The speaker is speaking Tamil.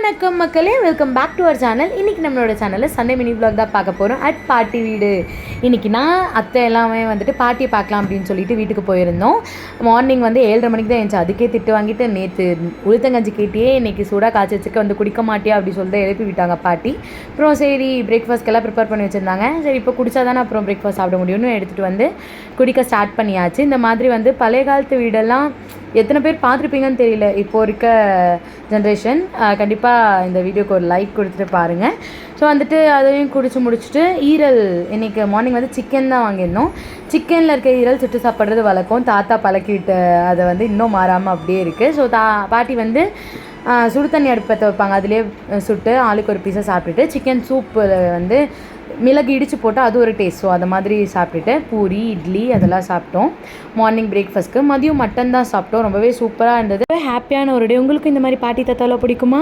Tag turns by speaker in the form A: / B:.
A: வணக்கம் மக்களே, welcome back to our channel. இன்றைக்கி நம்மளோட சேனலில் சண்டே மினி vlog தான் பார்க்க போகிறோம். அட் பாட்டி வீடு. இன்றைக்கி நான் அத்தை எல்லாமே வந்துட்டு பாட்டியை பார்க்கலாம் அப்படின்னு சொல்லிட்டு வீட்டுக்கு போயிருந்தோம். மார்னிங் 7:30 மணிக்கு தான் இருந்துச்சு. அதுக்கே திட்டு வாங்கிட்டு நேற்று உளுத்தங்கஞ்சி கேட்டியே இன்றைக்கி சூடாக காய்ச்சி வச்சுக்க குடிக்க மாட்டியா அப்படி சொல்லிட்டு எழுப்பி விட்டாங்க பாட்டி. அப்புறம் சரி பிரேக்ஃபாஸ்ட்கெல்லாம் ப்ரிப்பேர் பண்ணி வச்சுருந்தாங்க. சரி இப்போ குடித்தா தானே அப்புறம் பிரேக்ஃபாஸ்ட் சாப்பிட முடியும்னு எடுத்துகிட்டு குடிக்க ஸ்டார்ட் பண்ணியாச்சு. இந்த மாதிரி பழைய காலத்து வீடெல்லாம் எத்தனை பேர் பார்த்துருப்பீங்கன்னு தெரியல. இப்போது இருக்க ஜென்ரேஷன் கண்டிப்பாக இந்த வீடியோக்கு ஒரு லைக் கொடுத்துட்டு பாருங்கள். ஸோ அதையும் குடிச்சு முடிச்சுட்டு ஈரல் இன்றைக்கி மார்னிங் சிக்கன் தான் வாங்கியிருந்தோம். சிக்கனில் இருக்க ஈரல் சுட்டு சாப்பிட்றது வழக்கம். தாத்தா பழக்கிவிட்டு அதை இன்னும் மாறாமல் அப்படியே இருக்குது. ஸோ பாட்டி சுடு தண்ணி அடுப்பத்தை வைப்பாங்க. அதிலே சுட்டு ஆளுக்கு ஒரு பீஸை சாப்பிட்டுட்டு சிக்கன் சூப்பில் மிளகு இடித்து போட்டால் அது ஒரு டேஸ்ட். ஸோ அதை மாதிரி சாப்பிட்டுட்டு பூரி இட்லி அதெல்லாம் சாப்பிட்டோம் மார்னிங் பிரேக்ஃபாஸ்ட்க்கு. மதியம் மட்டன் தான் சாப்பிட்டோம். ரொம்பவே சூப்பராக இருந்தது. ஹாப்பியான ஒரு டே. உங்களுக்கு இந்த மாதிரி பாட்டி தாத்தாலாம் பிடிக்குமா?